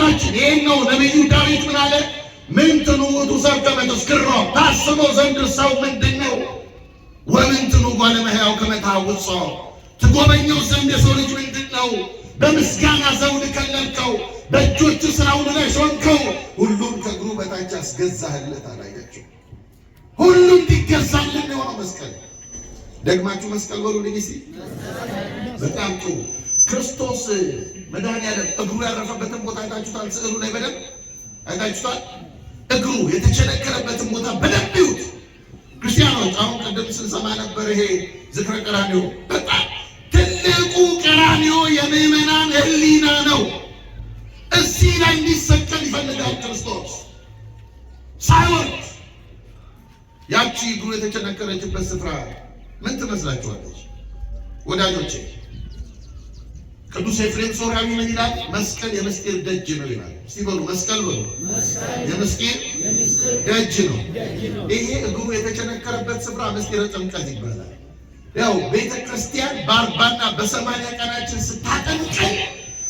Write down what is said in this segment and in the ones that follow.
አባታችን ይሄን ነው ነብዩ ዳዊት ምን አለ? ምን ትኑቱ ሰብከ በተስክሮ ታስበው ዘንድ ሰው ምንድነው? ወምን ትኑ ጓለመህያው ከመታውጾ ትጎበኘው ዘንድ የሰው ልጅ ምንድነው? በምስጋና ዘውድ ከለልከው፣ በእጆቹ ስራውን ላይ ሾምከው፣ ሁሉም ከእግሩ በታች አስገዛህለት አላያችሁ። ሁሉም እንዲገዛልን የሆነው መስቀል። ደግማችሁ መስቀል በሉ ልጅ። በጣም ጥሩ። ክርስቶስ መድኃኒዓለም እግሩ ያረፈበትን ቦታ አይታችሁታል? ስዕሉ ላይ በደንብ አይታችሁታል? እግሩ የተቸነከረበትን ቦታ በደንብ ይዩት ክርስቲያኖች። አሁን ቀደም ስንሰማ ነበር ይሄ ዝክረ ቀራንዮ። በጣም ትልቁ ቀራንዮ የምዕመናን ሕሊና ነው። እዚህ ላይ እንዲሰቀል ይፈልጋል ክርስቶስ ሳይወድ። ያቺ እግሩ የተቸነከረችበት ስፍራ ምን ትመስላችኋለች ወዳጆቼ? ቅዱስ ኤፍሬም ሶርያዊ ምን ይላል? መስቀል የምስጢር ደጅ ነው ይላል። እስቲ በሉ መስቀል በሉ። የምስጢር ደጅ ነው። ይሄ እግሩ የተቸነከረበት ስፍራ ምስጢረ ጥምቀት ይባላል። ያው ቤተ ክርስቲያን በ40ና በ80 ቀናችን ስታጠምቀን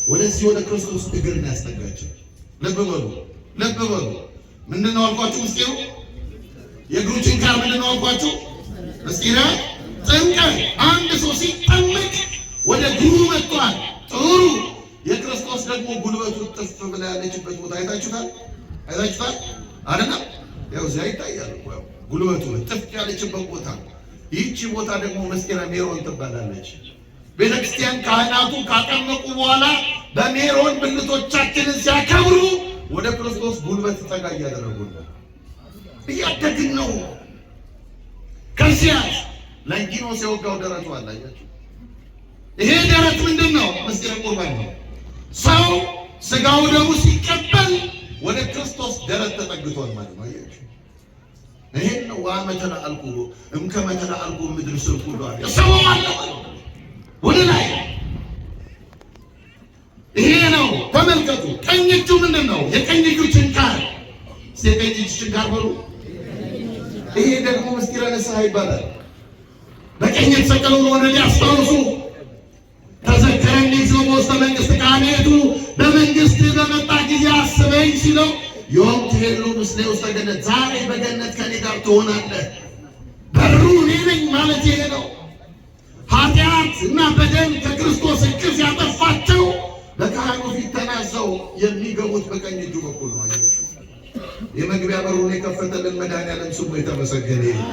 ወደዚህ ወደ ክርስቶስ እግር ያስጠጋቸው። ልብ በሉ ልብ በሉ። ምንድነው አልኳችሁ? ምስጢሩ የእግሩ ችንካር ምንድነው አልኳችሁ? ምስጢረ ጥምቀት። አንድ ሰው ሲጠመቅ ወደ እግሩ መጥቷል። ጥሩ። የክርስቶስ ደግሞ ጉልበቱ ጥፍ ብላ ያለችበት ቦታ አይታችሁታል? አይታችሁታል አይደል? ያው እዚያ ይታያል እኮ ጉልበቱ ጥፍ ያለችበት ቦታ። ይህቺ ቦታ ደግሞ ምስጢረ ሜሮን ትባላለች። ቤተክርስቲያን ካህናቱ ካጠመቁ በኋላ በሜሮን ብልቶቻችንን ሲያከብሩ ወደ ክርስቶስ ጉልበት ጠጋ እያደረጉ ነው። እያደግን ነው። ከዚያ ለንጊኖስ የወጋው ደረቱ አላያችሁ? ይሄ ደረት ምንድን ነው? ምስጢረ ቁርባን ነው። ሰው ስጋው ደሙ ሲቀበል ወደ ክርስቶስ ደረት ተጠግቷል ማለት ነው። አያችሁ? ይሄን ነው ዋመተና አልኩ እምከመተና አልኩ ምድር ስር ሁሉ አለ ሰው አለ ወደ ላይ። ይሄ ነው ተመልከቱ። ቀኝ እጁ ምንድን ነው? የቀኝ እጁ ችንካር። የቀኝ እጁ ችንካር በሉ። ይሄ ደግሞ ምስጢረ ንስሐ ይባላል። በቀኝ የተሰቀለውን ወደ ሊያስታውሱ ተዘከረኒ እግዚኦ በውስተ መንግሥት ካህኔቱ በመንግስት በመጣ ጊዜ አስበኝ ሲለው ዮም ትሄሉ ምስሌ ውስተ ገነት፣ ዛሬ በገነት ከኔ ጋር ትሆናለህ። በሩ እኔ ነኝ ማለት ይሄ ነው። ኃጢአት እና በደል ከክርስቶስ እቅፍ ያጠፋቸው በካህኑ ፊት ተናዘው የሚገቡት በቀኝ እጁ በኩል ነው። አያችሁ? የመግቢያ በሩን የከፈተልን መድኃኒዓለም ስሙ የተመሰገነ ይሁን።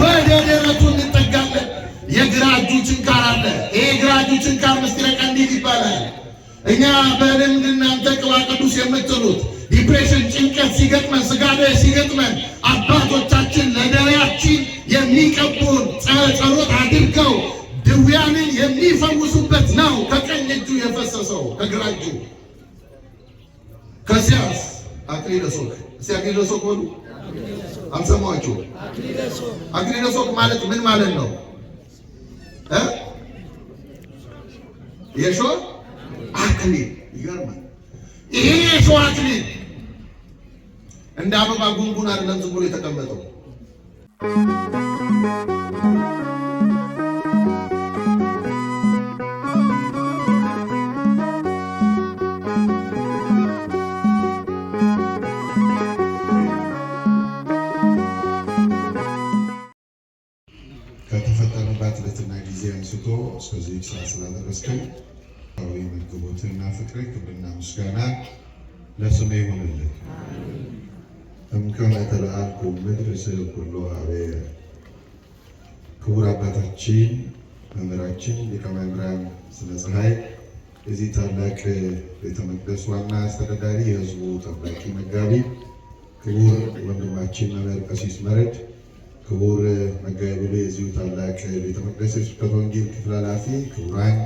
ወደ ደረቱ እንጠጋለን። የግራ እጁ ችንካር አለ። ይሄ ግራ እጁ ችንካር ምስጢረ ቀንዲል ይባላል። እኛ በልምድ እናንተ ቅባ ቅዱስ የምትሉት ዲፕሬሽን፣ ጭንቀት ሲገጥመን፣ ስጋዴ ሲገጥመን አባቶቻችን ለደዌያችን የሚቀቡን ጸሎት አድርገው ድውያንን የሚፈውሱበት ነው። ከቀኝ እጁ የፈሰሰው ከግራ እጁ። ከዚያስ አክሊለ ሦክ። እስቲ አክሊለ ሦክ በሉ። አልሰማችሁ? አክሊለ ሦክ ማለት ምን ማለት ነው? የሾህ አክሊል። ይገርማል። ይሄ የሾህ አክሊል እንደ አበባ ጉንጉን አይደለም ዝም ብሎ የተቀመጠው። ከተፈጠረባት ዕለትና ጊዜ አንስቶ እስከዚህ ሰዓት ስላደረስከን መግቦትና ፍቅር ክብርና ምስጋና ለስሜ ይሁንልን። እምከመ ተለአልኩ ምድር ስል ኩሎ ኀቤየ። ክቡር አባታችን መምህራችን ሊቀ መምህራን ስነ ፀሐይ፣ የዚህ ታላቅ ቤተ መቅደስ ዋና አስተዳዳሪ፣ የሕዝቡ ጠባቂ መጋቢ፣ ክቡር ወንድማችን መምህር ቀሲስ መረድ፣ ክቡር መጋቢ የዚሁ ታላቅ ቤተ መቅደስ የስብከተ ወንጌል ክፍል ኃላፊ፣ ክቡራን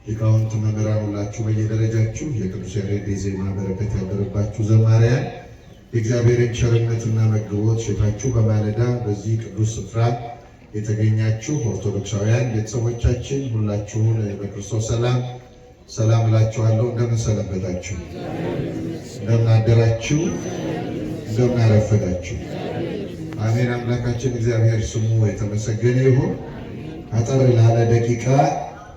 ሊቃውንት መምህራን ሁላችሁ በየደረጃችሁ የቅዱስ ያሬድ ዜማ በረከት ያደረባችሁ ዘማሪያን የእግዚአብሔርን ቸርነትና መግቦት ሽታችሁ በማለዳ በዚህ ቅዱስ ስፍራ የተገኛችሁ ኦርቶዶክሳውያን ቤተሰቦቻችን ሁላችሁን በክርስቶስ ሰላም እላችኋለሁ። እንደምን ሰነበታችሁ? እንደምን አደራችሁ? እንደምን አረፈዳችሁ? አሜን። አምላካችን እግዚአብሔር ስሙ የተመሰገነ ይሁን። አጠር ላለ ደቂቃ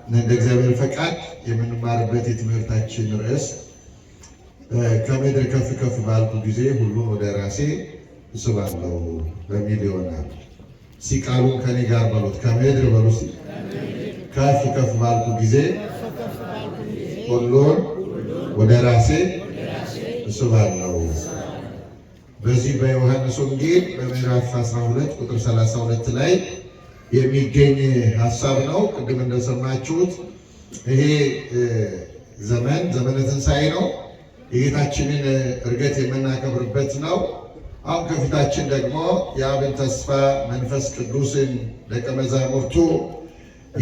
እንደ እግዚአብሔር ፈቃድ የምንማርበት የትምህርታችን ርዕስ ከምድር ከፍ ከፍ ባልኩ ጊዜ ሁሉን ወደ ራሴ እስባለሁ በሚል ይሆናል። ቃሉን ከኔ ጋር በሉት። ከምድር በሉ ከፍ ከፍ ባልኩ ጊዜ ሁሉን ወደ ራሴ እስባለሁ። በዚህ በዮሐንስ ወንጌል በምዕራፍ 12 ቁጥር 32 ላይ የሚገኝ ሐሳብ ነው። ቅድም እንደሰማችሁት ይሄ ዘመነ ትንሣኤ ነው። የጌታችንን ዕርገት የምናከብርበት ነው። አሁን ከፊታችን ደግሞ የአብን ተስፋ መንፈስ ቅዱስን ደቀ መዛሙርቱ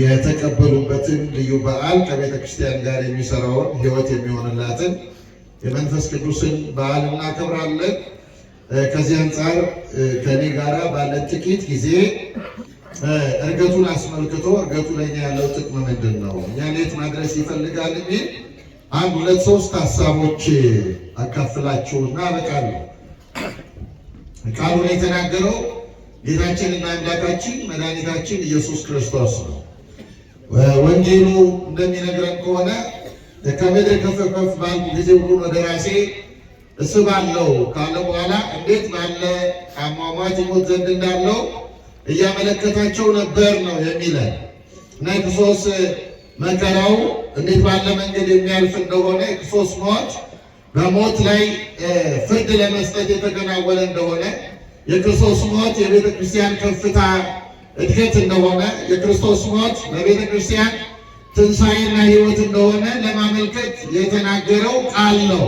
የተቀበሉበትን ልዩ በዓል ከቤተ ክርስቲያን ጋር የሚሰራውን ሕይወት የሚሆንላትን የመንፈስ ቅዱስን በዓል እናከብራለን። ከዚህ አንጻር ከኔ ጋራ ባለን ጥቂት ጊዜ ዕርገቱን አስመልክቶ ዕርገቱ ለኛ ያለው ጥቅም ምንድን ነው፣ እኛን የት ማድረስ ይፈልጋል የሚል አንድ ሁለት ሶስት ሀሳቦች አካፍላችሁና አበቃለሁ። ቃሉን የተናገረው ጌታችንና አምላካችን መድኃኒታችን ኢየሱስ ክርስቶስ ነው። ወንጌሉ እንደሚነግረን ከሆነ ከምድር ከፍ ከፍ ባልኩ ጊዜ ሁሉን ወደ ራሴ እስባለሁ ካለ በኋላ እንዴት ባለ አሟሟት ይሞት ዘንድ እንዳለው እያመለከታቸው ነበር ነው የሚለን እና የክርስቶስ መከራው እንዴት ባለ መንገድ የሚያልፍ እንደሆነ የክርስቶስ ሞት በሞት ላይ ፍርድ ለመስጠት የተከናወነ እንደሆነ የክርስቶስ ሞት የቤተ ክርስቲያን ከፍታ እድገት እንደሆነ የክርስቶስ ሞት ለቤተ ክርስቲያን ትንሣኤና ሕይወት እንደሆነ ለማመልከት የተናገረው ቃል ነው።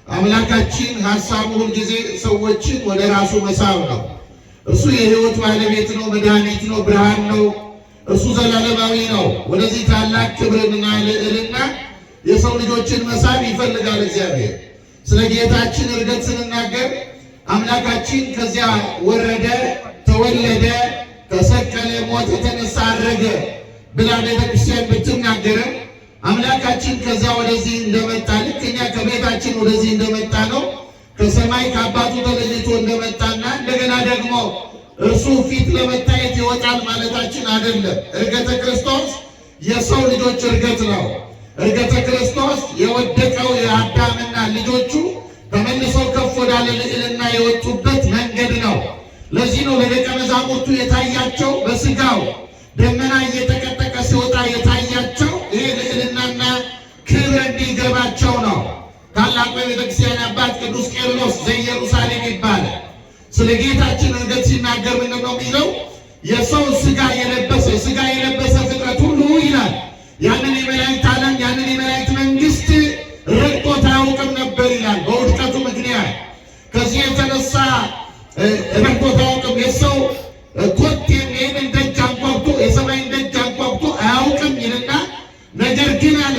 አምላካችን ሐሳቡ ሁልጊዜ ሰዎችን ወደ ራሱ መሳብ ነው። እርሱ የሕይወት ባለቤት ነው፣ መድኃኒት ነው፣ ብርሃን ነው። እርሱ ዘላለማዊ ነው። ወደዚህ ታላቅ ክብርና ልዕልና የሰው ልጆችን መሳብ ይፈልጋል እግዚአብሔር። ስለ ጌታችን ዕርገት ስንናገር አምላካችን ከዚያ ወረደ፣ ተወለደ፣ ተሰቀለ፣ ሞተ፣ ተነሳ፣ አረገ ብላ ቤተ ክርስቲያን ብትናገርም አምላካችን ከዚያ ወደዚህ እንደመጣ ልክ እኛ ከቤታችን ወደዚህ እንደመጣ ነው ከሰማይ ከአባቱ ተለይቶ እንደመጣና እንደገና ደግሞ እርሱ ፊት ለመታየት ይወጣል ማለታችን አይደለም። ዕርገተ ክርስቶስ የሰው ልጆች ዕርገት ነው። ዕርገተ ክርስቶስ የወደቀው የአዳምና ልጆቹ ተመልሰው ከፍ ወዳለ ልዕልና የወጡበት መንገድ ነው። ለዚህ ነው ለደቀ መዛሙርቱ የታያቸው በስጋው ደመና እየተቀጠቀ ሲወጣ የታያቸው ይሄ ልዕልናና ክብር እንዲገባቸው ነው። ታላቁ የቤተክርስቲያን አባት ቅዱስ ቄርሎስ ዘኢየሩሳሌም ይባላል። ስለ ጌታችን ዕርገት ሲናገር ምንድን ነው የሚለው? የሰው ስጋ የለበሰ ፍጥረት ሁሉ ይላል ያንን የመላእክት ዓለም ያንን የመላእክት መንግስት ረግጦት አያውቅም ነበር ይላል። በውድቀቱ ምክንያት ከዚህ የተነሳ ረግጦት አያውቅም። የሰው ኮቴ ይህንን ደጅ አንኳኩቶ የሰማይን ደጅ አንኳኩቶ አያውቅም ይልና ነገር ግን አለ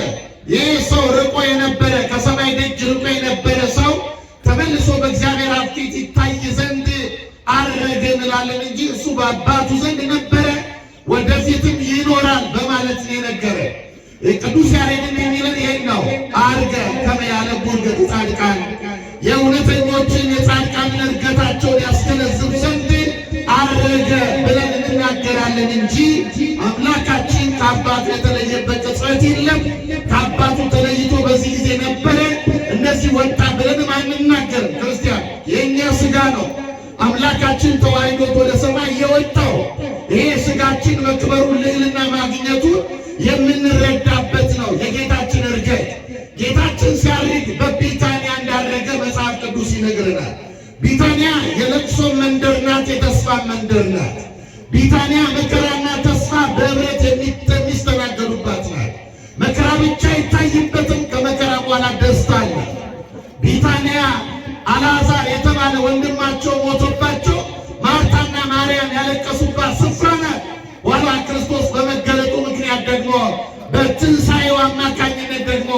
ይህ ሰው ርቆ የነበረ ከሰማይ ደጅ ርቆ የነበረ ሰው ተመልሶ በእግዚአብሔር አብ ፊት ይታይ ዘንድ አረገ እንላለን እንጂ እሱ በአባቱ ዘንድ ነበረ፣ ወደፊትም ይኖራል በማለት ነው የነገረ። ቅዱስ ያሬድን የሚለን ይሄን ነው። አርገ ከመ ያለቡ ዕርገተ ጻድቃን፣ የእውነተኞችን የጻድቃንን ዕርገታቸውን ያስገነዝብ ዘንድ አረገ ብለን እንናገራለን እንጂ አምላካችን ከአባቱ የተለየበት ቅጽበት የለም። ከአባቱ ተለይቶ በዚህ ጊዜ ነበረ እንደዚህ ወጣ ብለንም አንናገርም። ክርስቲያን የእኛ ስጋ ነው አምላካችን ተዋሕዶት ወደ ሰማይ የወጣው። ይሄ ስጋችን መክበሩ ልዕልና ማግኘቱ የምንረዳበት ነው። የጌታችን ዕርገት ጌታችን ሲያርግ በቢታንያ እንዳረገ መጽሐፍ ቅዱስ ይነግረናል። ቢታንያ የለቅሶ መንደር ናት፣ የተስፋ መንደር ናት። ቢታንያ መከራና ተስፋ በህብረት የሚስተናገዱባት ናት። መከራ ብቻ አይታይበትም፣ ከመከራ በኋላ ደስታ አለ። ቢታንያ አልዓዛር የተባለ ወንድማቸው ሞቶባቸው ማርታና ማርያም ያለቀሱባት ስፍራ ናት። ኋላ ክርስቶስ በመገለጡ ምክንያት ደግሞ በትንሣኤው አማካኝነት ደግሞ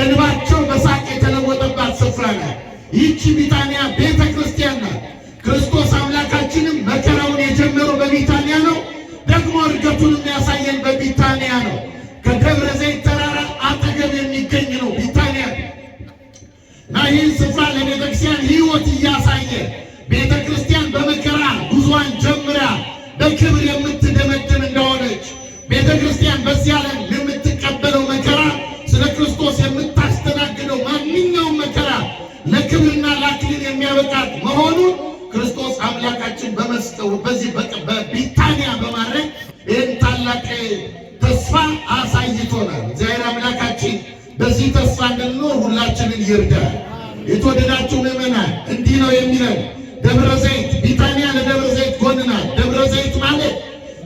እንባቸው በሳቅ የተለወጠባት ስፍራ ናት። ይህቺ ቢታንያ ቤተ ክርስቲያን ናት። ክርስቶስ አምላካችንም መከራውን የጀመረው በቢታንያ ነው። ደግሞ ዕርገቱን የሚያሳየን በቢታንያ ነው። ከደብረ ዘይት ተራራ አጠገብ የሚገኝ ነው ቢታንያ እና ይህን ስፍራ ለቤተ ክርስቲያን ሕይወት እያሳየ ቤተ ክርስቲያን በመከራ ጉዟን ጀምራ በክብር የምትደመድም እንደሆነች ቤተ ክርስቲያን በዚህ ዓለም አሳይቶናል። እግዚአብሔር አምላካችን በዚህ ተስፋ እንድንኖር ሁላችንን ይርዳል። የተወደዳችሁ ምዕመናን እንዲህ ነው የሚለው ደብረ ዘይት ቢታንያ ለደብረ ዘይት ጎን ናት። ደብረ ዘይት ማለት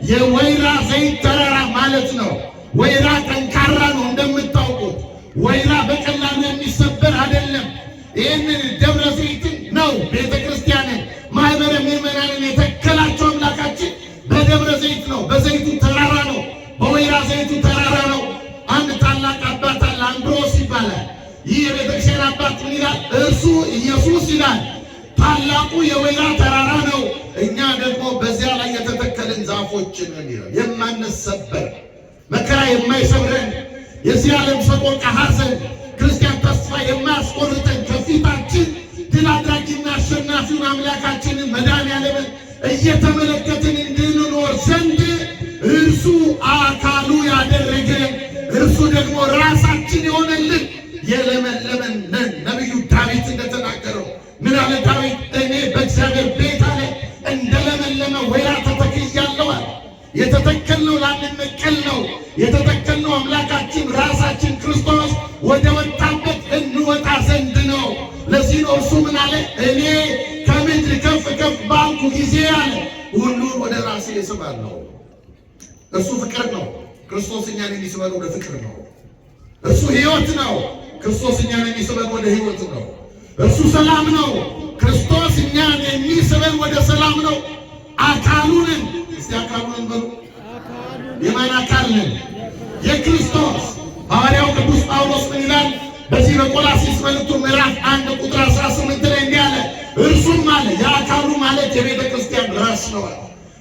የወይራ ዘይት ተራራ ማለት ነው። ወይራ ጠንካራ ነው እንደምታውቁት። ወይራ በቀላሉ የሚሰበር አይደለም። ይህንን ደብረ ዘይትን ነው ቤተ ክርስቲያንን ማህበረ ምዕመናንን የተከላቸው አምላካችን በደብረ ዘይት ነው። በዘይቱ ተራራ ነው። በወይራ ዘይቱ ተራራ ነው። አንድ ታላቅ አባት አለ፣ አንድሮስ ይባላል። ይህ የቤተክርስቲያን አባት ምን ይላል? እርሱ ኢየሱስ ይላል ታላቁ የወይራ ተራራ ነው። እኛ ደግሞ በዚያ ላይ የተተከልን ዛፎች ነን ይላል። የማንሰበር መከራ የማይሰብረን የዚህ ዓለም ሰቆቃ ሐዘን ክርስቲያን ተስፋ የማያስቆርጠን ከፊታችን ድል አድራጊና አሸናፊውን አምላካችንን መድኃኔዓለምን እየተመለከትን እንድንኖር ዘንድ እርሱ አካሉ ያደረገን እርሱ ደግሞ ራሳችን የሆነልን የለመለመን ነን። ነቢዩ ዳዊት እንደተናገረው ምን አለ ዳዊት? እኔ በእግዚአብሔር ቤት አለ እንደለመለመ ወይራ ተተክያለሁ አለ። የተተከልነው ላንነቀል ነው። የተተከልነው አምላካችን ራሳችን ክርስቶስ ወደ ወጣበት እንወጣ ዘንድ ነው። ለዚህ ነው እርሱ ምን አለ? እኔ ከምድር ከፍ ከፍ ባልኩ ጊዜ አለ ሁሉን ወደ ራሴ እስባለሁ። እርሱ ፍቅር ነው። ክርስቶስ እኛን የሚስበን ወደ ፍቅር ነው። እርሱ ሕይወት ነው። ክርስቶስ እኛን የሚስበን ወደ ሕይወት ነው። እርሱ ሰላም ነው። ክርስቶስ እኛን የሚስበን ወደ ሰላም ነው። አካሉንን እስቲ አካሉንን በሉ። የማን አካል ነን? የክርስቶስ። ሐዋርያው ቅዱስ ጳውሎስ ምን ይላል? በዚህ በቆላስይስ መልእክቱ ምዕራፍ 1 ቁጥር 18 ላይ እንዲህ አለ፣ እርሱም አለ የአካሉ ማለት የቤተ ክርስቲያን ራስ ነው።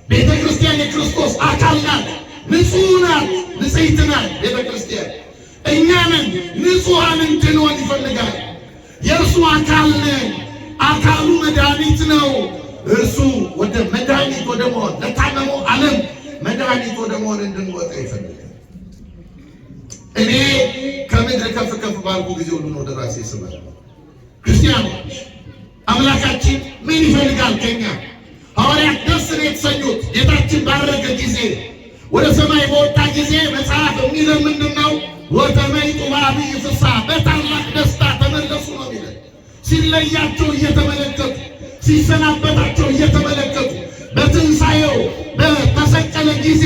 ቤተ ክርስቲያን የክርስቶስ አካል ናት። ንጹሕ ናት፣ ንጽሕት ናት ቤተ ክርስቲያን። እኛንን ንጹሐን እንድንሆን ይፈልጋል። የእርሱ አካል ነን። አካሉ መድኃኒት ነው። እርሱ ወደ መድኃኒት ወደ መሆን ለታመመው ዓለም መድኃኒት ወደ መሆን እንድንወጣ ይፈልጋል። እኔ ከምድር ከፍ ከፍ ባልኩ ጊዜ ሁሉን ወደ ራሴ እስባለሁ። ክርስቲያኖች አምላካችን ምን ይፈልጋል ከኛ? ሐዋርያት ደስ ነው የተሰኙት ጌታችን ባረገ ጊዜ ወደ ሰማይ በወጣ ጊዜ መጽሐፍ የሚለው ምንድን ነው? ወተመይጡ በዐቢይ ፍስሐ በታላቅ ደስታ ተመለሱ ነው የሚለው። ሲለያቸው እየተመለከቱ ሲሰናበታቸው እየተመለከቱ በትንሣኤው በተሰቀለ ጊዜ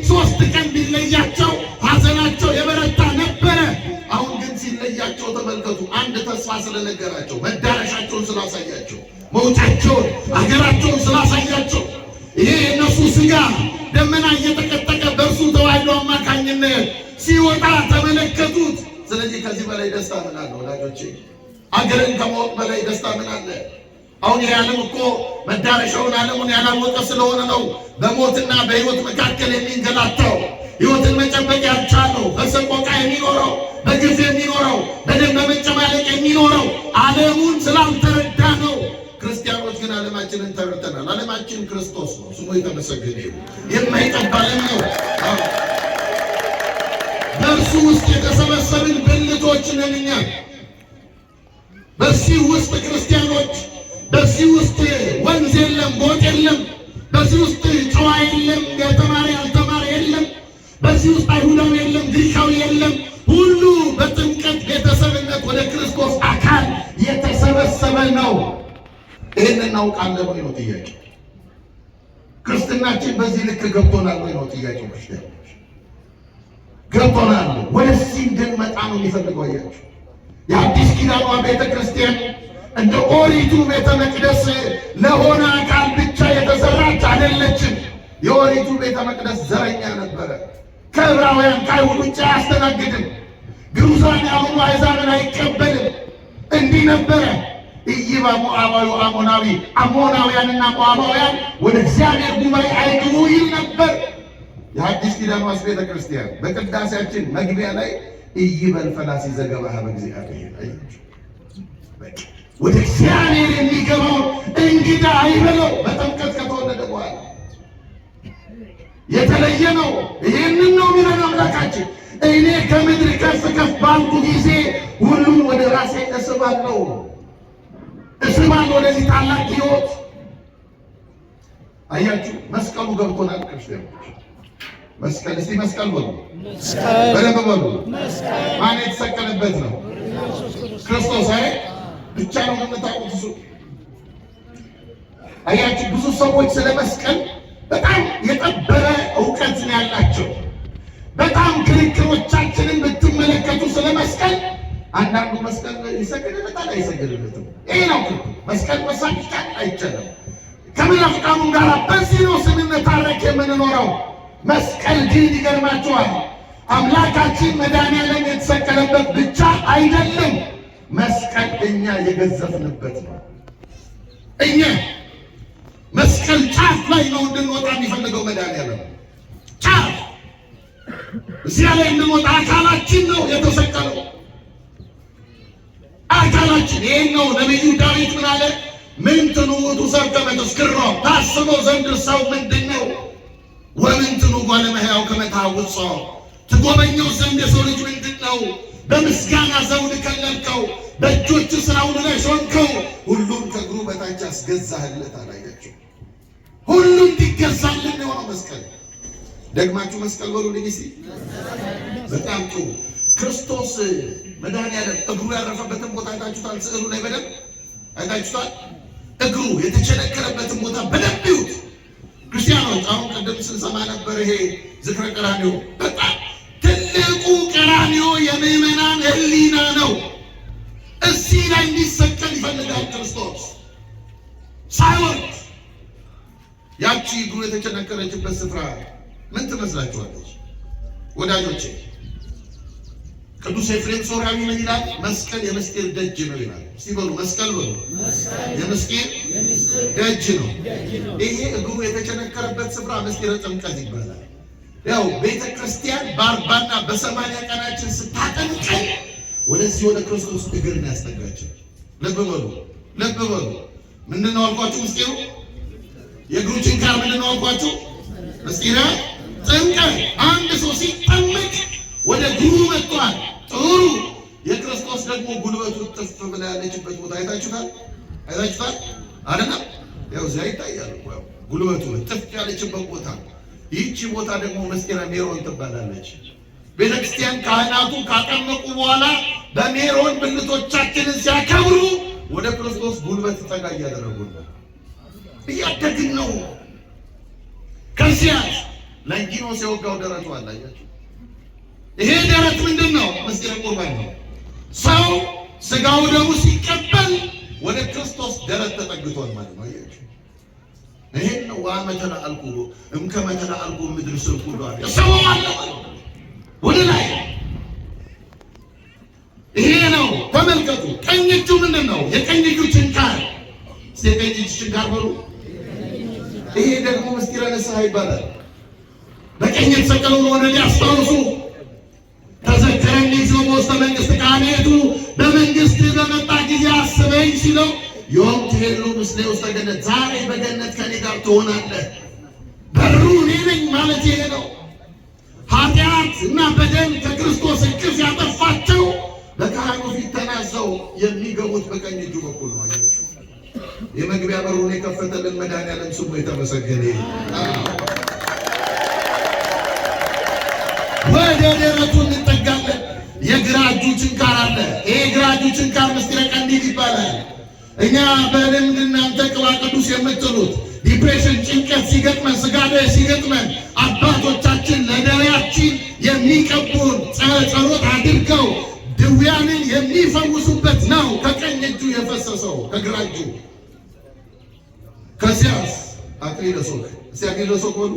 3 ቀን ቢለያቸው ሐዘናቸው የበረታ ነበረ። አሁን ግን ሲለያቸው ተመልከቱ። አንድ ተስፋ ስለነገራቸው፣ መዳረሻቸውን ስላሳያቸው፣ መውጫቸውን አገራቸውን ስላሳያቸው ይሄ የእነሱ ሥጋ ደመና እየተቀጠቀ በእርሱ ተዋሕዶ አማካኝነት ሲወጣ ተመለከቱት። ስለዚህ ከዚህ በላይ ደስታ ምን አለ ወዳጆቼ? አገርን ከማወቅ በላይ ደስታ ምን አለ? አሁን ይህ ዓለም እኮ መዳረሻውን ዓለሙን ያላወቀ ስለሆነ ነው በሞትና በሕይወት መካከል የሚንገላታው። ሕይወትን መጨበቅ ያልቻለው በሰቆቃ የሚኖረው፣ በግፍ የሚኖረው፣ በደም በመጨማለቅ የሚኖረው ዓለሙን ስላልተረዳ ነው። ክርስቲያኖች ግን ዓለማችንን ተረድተናል። ዓለማችን ክርስቶስ ነው። ስሙ የተመሰገነ ይሁን። የማይጠባ ዓለም ነው። በእርሱ ውስጥ የተሰበሰብን ብልቶች ነን እኛ። በዚህ ውስጥ ክርስቲያኖች፣ በዚህ ውስጥ ወንዝ የለም፣ ጎጥ የለም። በዚህ ውስጥ ጨዋ የለም፣ የተማረ ያልተማረ የለም። በዚህ ውስጥ አይሁዳዊ የለም፣ ግሪካዊ የለም። ሁሉ በጥምቀት ቤተሰብነት ወደ ክርስቶስ አካል የተሰበሰበ ነው። ይህን እናውቃለን ወይ ነው ጥያቄ። ክርስትናችን በዚህ ልክ ገብቶናል ወይ ነው ጥያቄ። ክርስቲያኖች ገብቶናል። ወደዚህ እንድንመጣ ነው የሚፈልገው። አያችሁ የአዲስ ኪዳኗ ቤተ ክርስቲያን እንደ ኦሪቱ ቤተ መቅደስ ለሆነ አካል ብቻ የተሰራች አይደለችም። የኦሪቱ ቤተ መቅደስ ዘረኛ ነበረ። ከዕብራውያን ከአይሁድ ውጭ አያስተናግድም። ግሩዛን ያሁኑ አሕዛብን አይቀበልም። እንዲህ ነበረ። ኢይባ ሞዓባዊ አሞናዊ፣ አሞናውያንና ሞዓባውያን ወደ እግዚአብሔር ጉባኤ አይግቡ ይል ነበር። የአዲስ ኪዳኗስ ቤተ ክርስቲያን በቅዳሴያችን መግቢያ ላይ ኢይበል ፈላሲ ዘገባህ በእግዚአብሔር ወደ እግዚአብሔር የሚገባው እንግዳ አይበለው። በጥምቀት ከተወለደ በኋላ የተለየ ነው። ይህንን ነው የሚለን አምላካችን። እኔ ከምድር ከፍ ከፍ ባልኩ ጊዜ ሁሉም ወደ ራሴ እስባለሁ። ወደዚህ ታላቅ ሕይወት አያችሁ፣ መስቀሉ ገብቶናል ክርስቲያኖች። መስቀል እስቲ መስቀል በሉ፣ በደንብ በሉ። ማን የተሰቀለበት ነው? ክርስቶስ አይደል? ብቻ ነው የምታውቁት እሱ። አያችሁ ብዙ ሰዎች ስለ መስቀል በጣም የጠበረ እውቀት ነው ያላቸው። በጣም ክርክሮቻችንን ብትመለከቱ ስለ መስቀል አንዳንዱ መስቀል ይሰግድለታል አይሰግድለትም። ይሄ ነው መስቀል መሳቅ ይቻላል አይቻልም። ከመናፍቃኑ ጋር በዚህ ነው ስንነታረክ የምንኖረው። መስቀል ግን ይገርማችኋል አምላካችን መድኃኒዓለም የተሰቀለበት ብቻ አይደለም። መስቀል እኛ የገዘፍንበት ነው። እኛ መስቀል ጫፍ ላይ ነው እንድንወጣ የሚፈልገው መድኃኒዓለም። ጫፍ እዚያ ላይ እንድንወጣ አካላችን ነው የተሰቀለው። አካላችን ይሄን ነው ነቢዩ ዳዊት ምን አለ? ምንትኑ ውእቱ ሰብከ በተዝክሮ ታስበው ዘንድ ሰው ምንድን ነው? ወምንትኑ ጓለ እመሕያው ከመ ታውጾ ትጎበኘው ዘንድ የሰው ልጅ ምንድን ነው? በምስጋና ዘውድ ከለልከው፣ በእጆች ስራውን ላይ ሾምከው፣ ሁሉም ከእግሩ በታች አስገዛህለት። አላያችሁ? ሁሉ እንዲገዛልን የሆነው መስቀል። ደግማችሁ መስቀል በሉ ልጅ እስኪ። በጣም ጥሩ። ክርስቶስ መድኃኒዓለም እግሩ ያረፈበትን ቦታ አይታችሁታል? ስዕሉ ላይ በደንብ አይታችሁታል? እግሩ የተቸነከረበትን ቦታ በደንብ ይዩት ክርስቲያኖች። አሁን ቀደም ስንሰማ ነበር ይሄ ዝክረ ቀራንዮ። በጣም ትልቁ ቀራንዮ የምዕመናን ሕሊና ነው። እዚህ ላይ እንዲሰቀል ይፈልጋል ክርስቶስ ሳይወድ። ያቺ እግሩ የተቸነከረችበት ስፍራ ምን ትመስላችኋለች ወዳጆቼ? ቅዱስ ኤፍሬም ሶርያዊ ምን ይላል? መስቀል የምስጢር ደጅ ነው ይላል። እስቲ በሉ መስቀል በሉ። የምስጢር ደጅ ነው። ይሄ እግሩ የተቸነከረበት ስፍራ ምስጢረ ጥምቀት ይባላል። ያው ቤተ ክርስቲያን በ40ና በ80 ቀናችን ስታጠምቀን ወደዚህ ወደ ክርስቶስ እግር ያስጠጋቸው። ልብ በሉ ልብ በሉ። ምንድነው አልኳችሁ? ምስጢሩ የእግሩ ችንካር ምንድነው አልኳችሁ? ምስጢረ ጥምቀት። አንድ ሰው ሲጠመቅ ወደ እግሩ መጥቷል። ጥሩ። የክርስቶስ ደግሞ ጉልበቱ ጥፍ ብላ ያለችበት ቦታ አይታችሁታል? አይታችሁታል አይደለም? ያው እዚያ ይታያል። ያው ጉልበቱ ጥፍ ያለችበት ቦታ። ይህቺ ቦታ ደግሞ ምስጢረ ሜሮን ትባላለች። ቤተክርስቲያን ካህናቱ ካጠመቁ በኋላ በሜሮን ብልቶቻችንን ሲያከብሩ ወደ ክርስቶስ ጉልበት ጠጋ እያደረጉ ነው። እያደግን ነው። ከዚያስ ለንጊኖስ የወጋው ደረቱ አላያችሁ? ይሄ ደረት ምንድን ነው? ምስጢረ ቁርባን ነው። ሰው ስጋው ደሙ ሲቀበል ወደ ክርስቶስ ደረት ተጠግቷል ማለት ነው። አያችሁ? ይሄን ነው ዋመተና አልኩ እምከመተና አልኩ ምድር ስልኩ ዷል ሰው አለ ወደ ላይ። ይሄ ነው ተመልከቱ። ቀኝ እጁ ምንድን ነው? የቀኝ እጁ ችንካር። የቀኝ እጁ ችንካር በሉ። ይሄ ደግሞ ምስጢረ ንስሐ ይባላል። በቀኝ የተሰቀለውን ወደ ሊያስታውሱ ተዘከረኒ እግዚኦ በውስተ መንግሥት ካህኔቱ፣ በመንግስት በመጣ ጊዜ አስበኝ ሲለው ዮም ትሄሉ ምስሌ ውስተ ገነት፣ ዛሬ በገነት ከኔ ጋር ትሆናለህ። በሩ እኔ ነኝ ማለት ይሄ ነው። ኃጢአት እና በደል ከክርስቶስ እቅፍ ያጠፋቸው በካህኑ ፊት ተናዘው የሚገቡት በቀኝ እጁ በኩል ነው። አያችሁ? የመግቢያ በሩን የከፈተልን መድኃኒዓለም ስሙ የተመሰገነ። ወደ ደረቱ እንጠጋለን። የግራ እጁ ችንካር አለ። ይሄ የግራ እጁ ችንካር ምስጢረ ቀንዲል ይባላል። እኛ በልምድ እናንተ ቅባ ቅዱስ የምትሉት ዲፕሬሽን፣ ጭንቀት ሲገጥመን፣ ስጋደ ሲገጥመን አባቶቻችን ለደዌያችን የሚቀቡን ጸሎት አድርገው ድውያንን የሚፈውሱበት ነው። ከቀኝ እጁ የፈሰሰው ከግራ እጁ። ከዚያስ አክሊለ ሦክ። እስቲ አክሊለ ሦክ በሉ።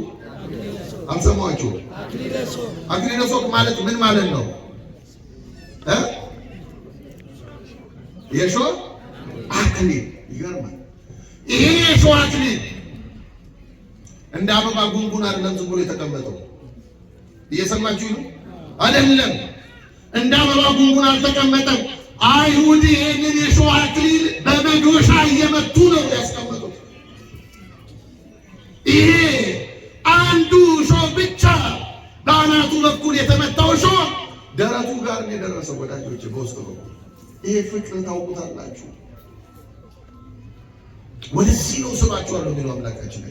አልሰማችሁም? አክሊለ ሦክ ማለት ምን ማለት ነው? የሾህ አክሊል። ይገርማል። ይሄ የሾህ አክሊል እንደ አበባ ጉንጉን አይደለም ዝም ብሎ የተቀመጠው። እየሰማችሁ ነው አይደለም? እንደ አበባ ጉንጉን አልተቀመጠም። አይሁድ ይሄንን የሾህ አክሊል በመዶሻ እየመቱ ነው ያስቀመጡት። ይሄ አንዱ ሾህ ብቻ በአናቱ በኩል የተመታው ሾህ ደረቱ ጋር ነው የደረሰው። ወዳጆች በውስጥ በኩል ይሄ ፍቅር ታውቁታላችሁ። ወደዚህ ነው ስባችኋለሁ የሚለው አምላካችን።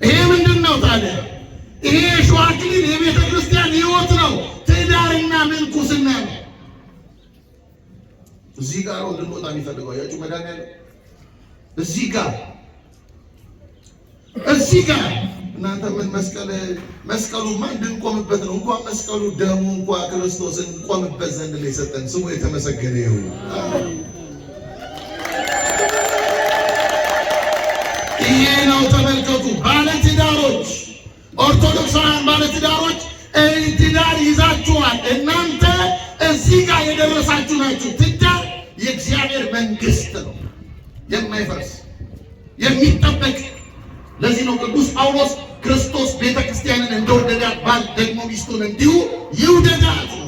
ይሄ ምንድን ነው ታዲያ? ይሄ የሾህ አክሊል የቤተ ክርስቲያን ሕይወት ነው። ትዳርና ምንኩስና ነው። እዚህ ጋር ነው እንድንወጣ የሚፈልገው። ያችሁ መድኃኒዓለም እዚህ ጋር እናንተ ምን መስቀሉማ እንድንቆምበት ነው። እንኳን መስቀሉ ደሙ እንኳን ክርስቶስን እንቆምበት ዘንድ ነው የሰጠን። ስሙ የተመሰገነ ይሁን። ይሄ ነው ተመልከቱ። ባለትዳሮች፣ ኦርቶዶክሳውያን ባለትዳሮች ትዳር ይዛችኋል። እናንተ እዚህ ጋር የደረሳችሁ ናችሁ። ትዳር የእግዚአብሔር መንግስት ነው፣ የማይፈርስ የሚጠበቅ። ለዚህ ነው ቅዱስ ጳውሎስ ክርስቶስ ቤተ ክርስቲያንን እንደወደዳት ባል ደግሞ ሚስቱን እንዲሁ ይውደዳት ነው።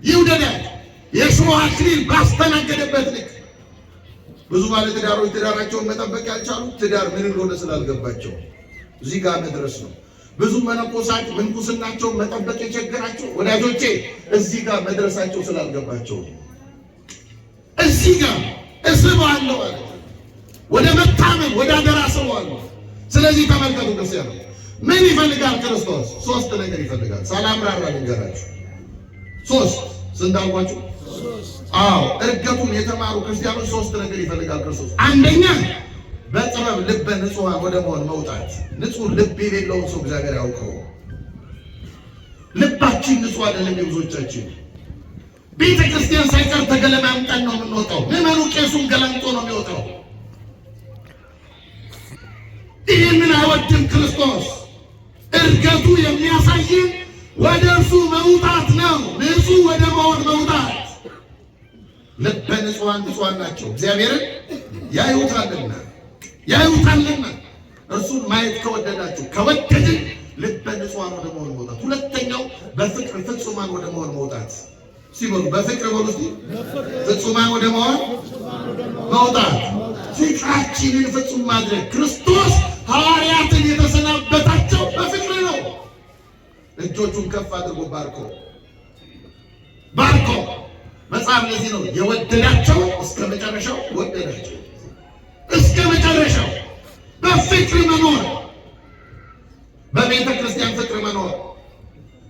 ይውደዳት። የሾህ አክሊል ባስተናገደበት ልክ ብዙ ባለትዳሮች ትዳራቸውን መጠበቅ ያልቻሉት ትዳር ምን እንደሆነ ስላልገባቸው እዚህ ጋር መድረስ ነው። ብዙ መነኮሳት ምንኩስናቸውን መጠበቅ የቸገራቸው ወዳጆቼ እዚህ ጋር መድረሳቸው ስላልገባቸው እዚህ ጋር እስባለሁ አለ። ወደ መታመን ወደ አደራ ስባለሁ። ስለዚህ ተመልከቱ ክርስቲያኖ ምን ይፈልጋል ክርስቶስ? ሶስት ነገር ይፈልጋል። ሳላምራራ ልንገራችሁ። ሶስት ስንት አልኳችሁ? እርገቱን የተማሩ ክርስቲያኖች ሶስት ነገር ይፈልጋል ክርስቶስ። አንደኛ በጥበብ ልበ ንጹሐን ወደ መሆን መውጣት። ንጹህ ልብ የሌለውን ሰው እግዚአብሔር ያውቀው። ልባችን ንጹህ አይደለም። የብዙዎቻችን ቤተ ክርስቲያን ሳይቀር ተገለማምጠን ነው የምንወጣው። ምዕመኑ ቄሱን ገለምጦ ነው የሚወጣው። ይህንን አይወድም ክርስቶስ። እርገቱ የሚያሳይን ወደ እርሱ መውጣት ነው። ንጹህ ወደ መሆን መውጣት። ልበ ንጹሐን ናቸው እግዚአብሔርን ያዩታልና እርሱን ማየት ከወደዳችሁ ከወደድን ልበ ንጹሐን ወደ መሆን መውጣት። ሁለተኛው በፍቅር ፍጹማን ወደ መሆን መውጣት። ሲበሉ በፍቅር በሉ እስቲ ፍጹማን ወደ መሆን መውጣት። ፍቅራችንን ፍጹም ማድረግ። ክርስቶስ ሐዋርያትን የተሰናበታቸው በፍቅር ነው። እጆቹን ከፍ አድርጎ ባርኮ መጽሐፍ ለዚህ ነው የወደዳቸው እስከ መጨረሻው ወደዳቸው። እስከ መጨረሻው በፍቅር መኖር፣ በቤተ ክርስቲያን ፍቅር መኖር፣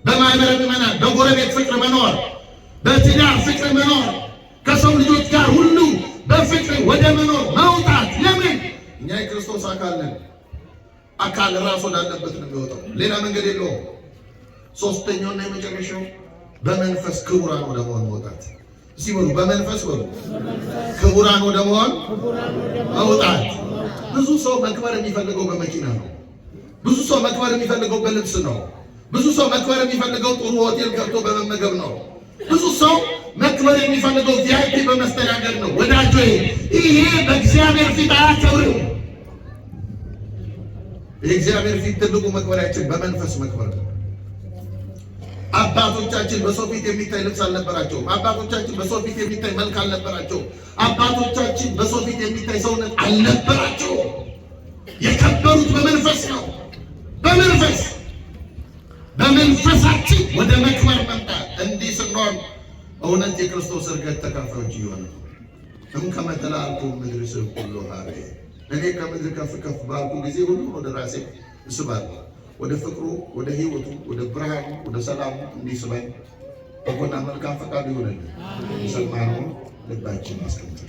በማህበረ ምዕመናን በጎረቤት ፍቅር መኖር፣ በትዳር ፍቅር መኖር፣ ከሰው ልጆች ጋር ሁሉ በፍቅር ወደ መኖር መውጣት። ለምን? እኛ የክርስቶስ አካል ነን። አካል ራስ ወዳለበት ነው የሚወጣው። ሌላ መንገድ የለውም። ሶስተኛውና የመጨረሻው በመንፈስ ክቡራን ወደ መሆን መውጣት። ሲበሉ በመንፈስ በሉ ክቡራን ወደ መሆን መውጣት። ብዙ ሰው መክበር የሚፈልገው በመኪና ነው። ብዙ ሰው መክበር የሚፈልገው በልብስ ነው። ብዙ ሰው መክበር የሚፈልገው ጥሩ ሆቴል ገብቶ በመመገብ ነው። ብዙ ሰው መክበር የሚፈልገው ቪአይፒ በመስተናገድ ነው። ወዳጆ ይሄ በእግዚአብሔር ፊት አያከብርም። የእግዚአብሔር ፊት ትልቁ መክበሪያችን በመንፈስ መክበር ነው። አባቶቻችን በሰው ፊት የሚታይ ልብስ አልነበራቸውም። አባቶቻችን በሰው ፊት የሚታይ መልክ አልነበራቸውም። አባቶቻችን በሰው ፊት የሚታይ ሰውነት አልነበራቸውም። የከበሩት በመንፈስ ነው። በመንፈሳችን ወደ መክበር መምጣት። እንዲህ ስንሆን እውነት የክርስቶስ እርገት ተካፋዮች ይሆናል። ከመ ተለአልኩ ምድር ስብ ሁሉ ሀቤ። እኔ ከምድር ከፍ ባልኩ ጊዜ ሁሉ ወደ ራሴ እስባለሁ። ወደ ፍቅሩ፣ ወደ ሕይወቱ፣ ወደ ብርሃኑ፣ ወደ ሰላሙ እንዲስበን በጎና መልካም ፈቃዱ ይሆንልን። የሰማነውን ልባችን አስቀምጥ።